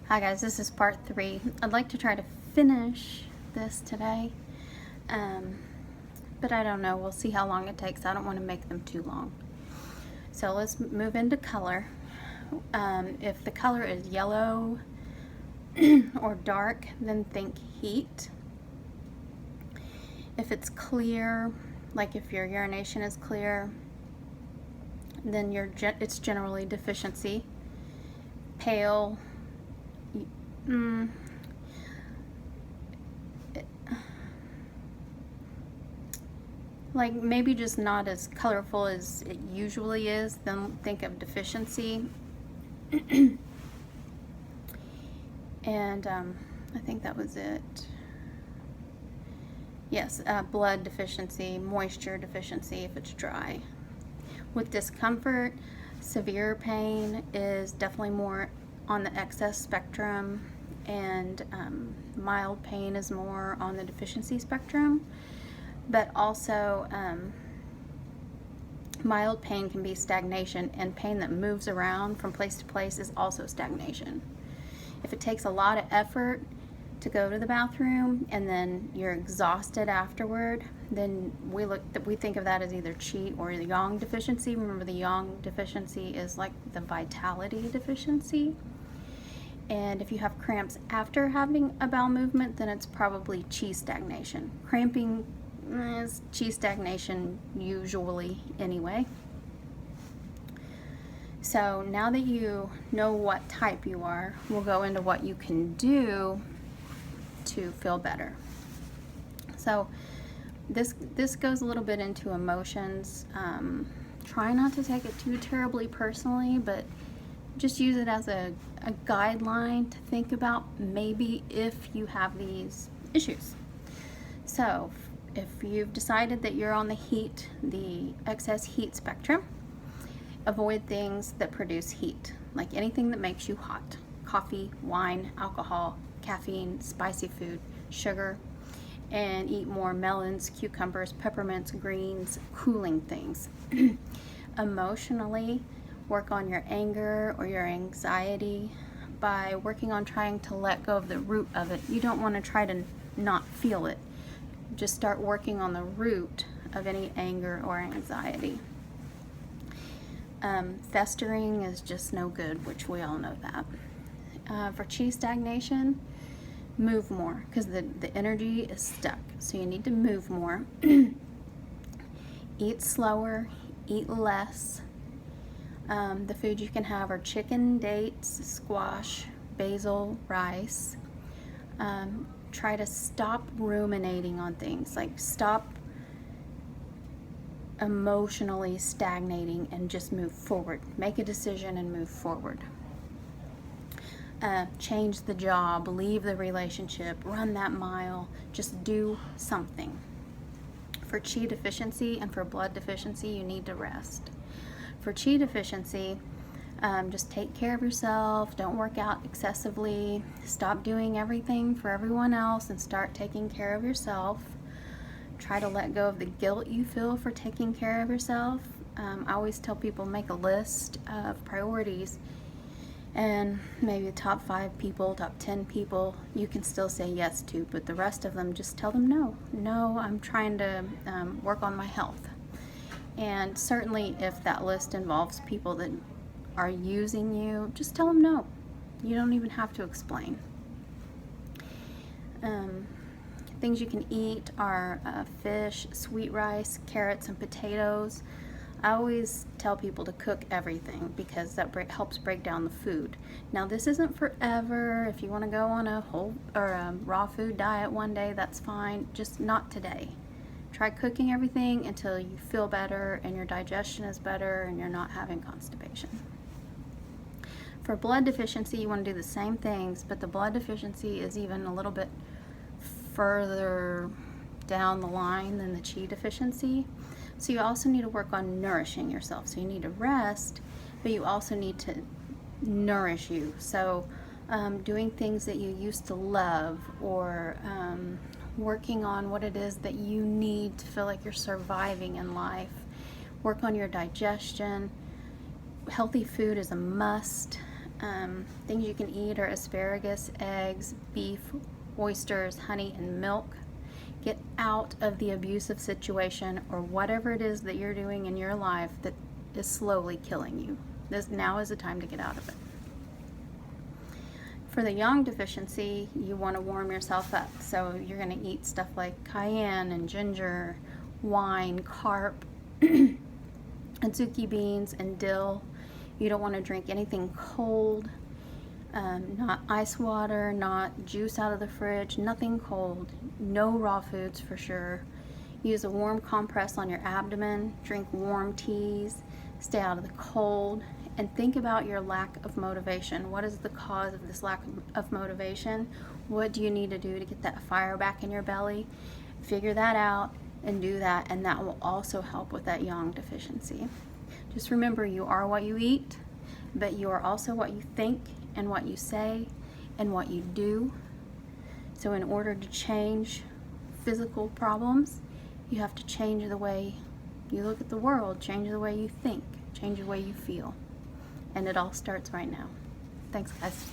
Hi guys, this is part 3. I'd like to try to finish this today, but I don't know. We'll see how long it takes. I don't want to make them too long. So let's move into color. If the color is yellow or dark, then think heat. If it's clear, like if your urination is clear, then it's generally deficiency. Pale, like maybe just not as colorful as it usually is, then think of deficiency. And I think that was it. Yes, blood deficiency, moisture deficiency if it's dry. With discomfort, severe pain is definitely more on the excess spectrum, and mild pain is more on the deficiency spectrum. But also mild pain can be stagnation, and pain that moves around from place to place is also stagnation. If it takes a lot of effort to go to the bathroom and then you're exhausted afterward, then we think of that as either qi or the yang deficiency. Remember, the yang deficiency is like the vitality deficiency. And if you have cramps after having a bowel movement, then it's probably qi stagnation. Cramping is qi stagnation usually anyway. So now that you know what type you are, we'll go into what you can do to feel better. So this goes a little bit into emotions. Try not to take it too terribly personally, but just use it as a guideline to think about maybe if you have these issues. So if you've decided that you're on the excess heat spectrum, avoid things that produce heat, like anything that makes you hot. Coffee, wine, alcohol, caffeine, spicy food, sugar, and eat more melons, cucumbers, peppermints, greens, cooling things. Emotionally, work on your anger or your anxiety by working on trying to let go of the root of it. You don't want to try to not feel it. Just start working on the root of any anger or anxiety. Festering is just no good, which we all know that. For qi stagnation, move more, because the energy is stuck. So you need to move more. Eat slower, eat less. The food you can have are chicken, dates, squash, basil, rice. Try to stop ruminating on things, like stop emotionally stagnating and just move forward. Make a decision and move forward. Change the job, leave the relationship, run that mile, just do something. For qi deficiency and for blood deficiency, you need to rest. For qi deficiency, just take care of yourself, don't work out excessively, stop doing everything for everyone else and start taking care of yourself. Try to let go of the guilt you feel for taking care of yourself. I always tell people, make a list of priorities, and maybe the top 5 people, top 10 people you can still say yes to, but the rest of them, just tell them no. No, I'm trying to work on my health. And certainly if that list involves people that are using you, just tell them no. You don't even have to explain. Things you can eat are fish, sweet rice, carrots, and potatoes. I always tell people to cook everything because that helps break down the food. Now, this isn't forever. If you want to go on a whole or a raw food diet one day, that's fine. Just not today. Try cooking everything until you feel better and your digestion is better and you're not having constipation. For blood deficiency, you want to do the same things, but the blood deficiency is even a little bit further down the line than the qi deficiency. So you also need to work on nourishing yourself. So you need to rest, but you also need to nourish you. So doing things that you used to love, or working on what it is that you need to feel like you're surviving in life. Work on your digestion. Healthy food is a must. Things you can eat are asparagus, eggs, beef, oysters, honey, and milk. Get out of the abusive situation or whatever it is that you're doing in your life that is slowly killing you. Now is the time to get out of it. For the yang deficiency, you want to warm yourself up. So you're going to eat stuff like cayenne and ginger, wine, carp, adzuki beans, and dill. You don't want to drink anything cold, not ice water, not juice out of the fridge, nothing cold, no raw foods for sure. Use a warm compress on your abdomen, drink warm teas, stay out of the cold, and think about your lack of motivation. What is the cause of this lack of motivation? What do you need to do to get that fire back in your belly? Figure that out and do that, and that will also help with that yang deficiency. Just remember, you are what you eat, but you are also what you think and what you say and what you do. So in order to change physical problems, you have to change the way you look at the world, change the way you think, change the way you feel. And it all starts right now. Thanks, guys.